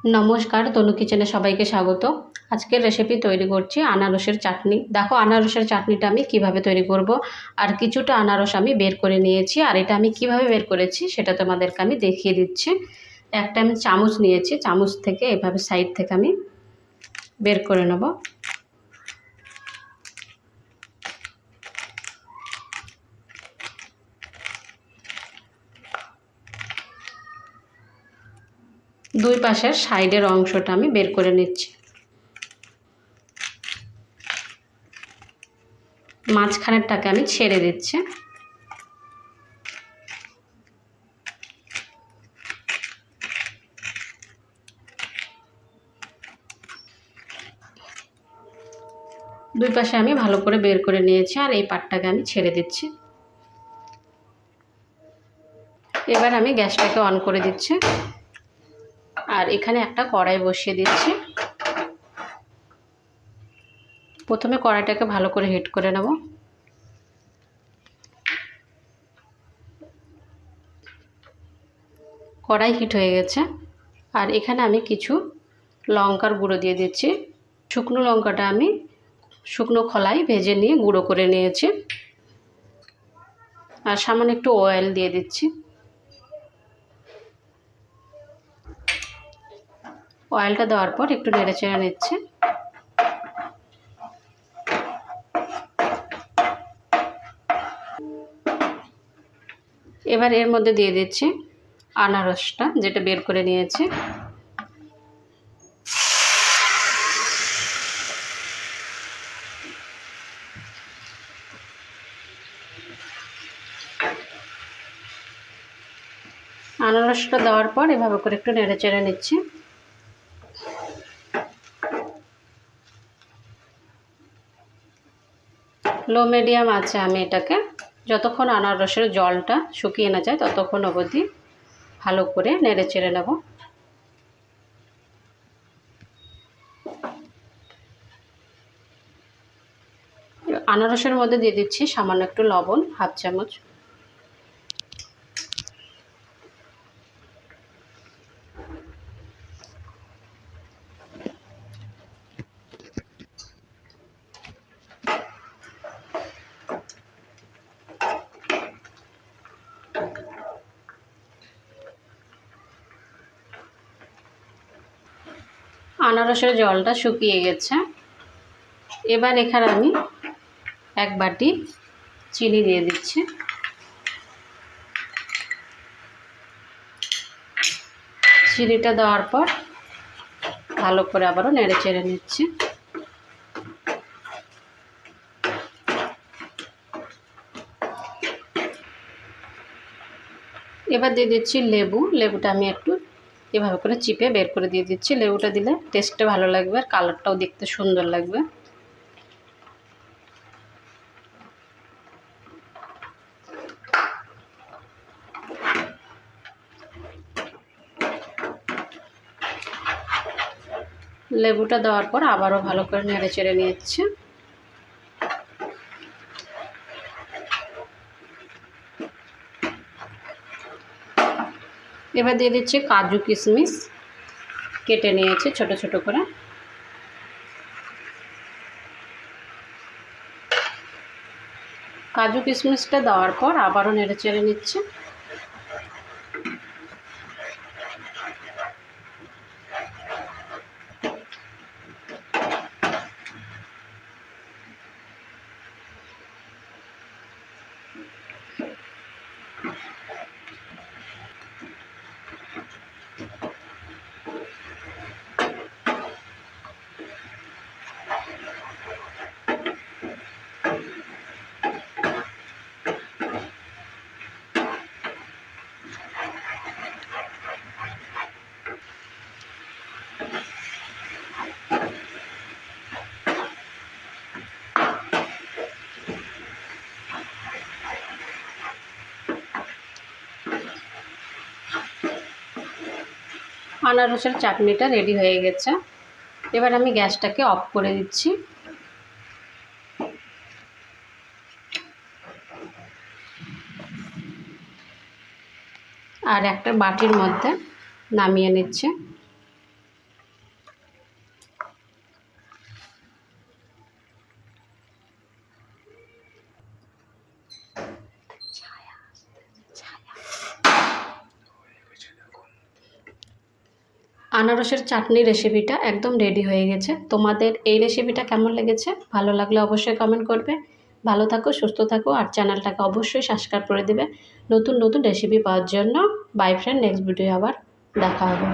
নমস্কার, তনু কিচেনে সবাইকে স্বাগত। আজকের রেসিপি তৈরি করছি আনারসের চাটনি। দেখো আনারসের চাটনিটা আমি কিভাবে তৈরি করব। আর কিছুটা আনারস আমি বের করে নিয়েছি, আর এটা আমি কিভাবে বের করেছি সেটা তোমাদেরকে আমি দেখিয়ে দিচ্ছি। একটা আমি চামচ নিয়েছি, চামচ থেকে এভাবে সাইড থেকে আমি বের করে নেব। দুই পাশের সাইডের অংশটা আমি বের করে নিচ্ছি। মাঝখানেরটাকে আমি ছেড়ে দিচ্ছি। দুই পাশে আমি ভালো করে বের করে নিয়েছি, আর এই পাটটাকে আমি ছেড়ে দিচ্ছি। এবার আমি গ্যাসটাকে অন করে দিচ্ছি, আর এখানে একটা কড়াই বসিয়ে দিচ্ছি। প্রথমে কড়াইটাকে ভালো করে হিট করে নেব। কড়াই হিট হয়ে গেছে, আর এখানে আমি কিছু লঙ্কার গুঁড়ো দিয়ে দিচ্ছি। শুকনো লঙ্কাটা আমি শুকনো খোলায় ভেজে নিয়ে গুঁড়ো করে নিয়েছি। আর সামান্য একটু অয়েল দিয়ে দিচ্ছি। অয়েলটা দেওয়ার পর একটু নেড়ে চেড়ে নিচ্ছি। এবার এর মধ্যে দিয়ে দিচ্ছি আনারসটা, যেটা বের করে নিয়েছি। আনারসটা দেওয়ার পর এভাবে করে একটু নেড়ে চেড়ে নিচ্ছি। লো মিডিয়াম আছে আমি এটাকে যতক্ষণ আনারসের জলটা শুকিয়ে না যায় ততক্ষণ অবধি ভালো করে নেড়ে চেড়ে নেব। আনারসের মধ্যে দিয়ে দিচ্ছি সামান্য একটু লবণ, হাফ চামচ। আনারসের জলটা শুকিয়ে গেছে। এবার এখানে আমি এক বাটি চিনি দিয়ে দিচ্ছি। চিনিটা দেওয়ার পর ভালো করে আবারও নেড়ে চেড়ে নিচ্ছি। এবার দিয়ে দিচ্ছি লেবু। লেবুটা আমি একটু এভাবে করে চিপে বের করে দিয়ে দিচ্ছি। লেবুটা দিলে টেস্টটা ভালো লাগবে, আর কালারটাও দেখতে সুন্দর লাগবে। লেবুটা দেওয়ার পর আবারও ভালো করে নেড়ে চেড়ে নিচ্ছি। এবার দিয়ে দিচ্ছি কাজু কিশমিশ, কেটে নিয়েছি ছোট ছোট করে। কাজু কিশমিশটা দেওয়ার পর আবারও নেড়ে চেড়ে নিচ্ছি। আনারসের চাটনিটা রেডি হয়ে গেছে। এবার আমি গ্যাসটাকে অফ করে দিচ্ছি। আর একটা বাটির মধ্যে নামিয়ে নিচ্ছি। আনারসের চাটনি রেসিপিটা একদম রেডি হয়ে গেছে। তোমাদের এই রেসিপিটা কেমন লেগেছে? ভালো লাগলে অবশ্যই কমেন্ট করবে। ভালো থাকো, সুস্থ থাকো, আর চ্যানেলটাকে অবশ্যই সাবস্ক্রাইব করে দেবে নতুন নতুন রেসিপি পাওয়ার জন্য। বাই ফ্রেন্ড, নেক্সট ভিডিও আবার দেখা হবে।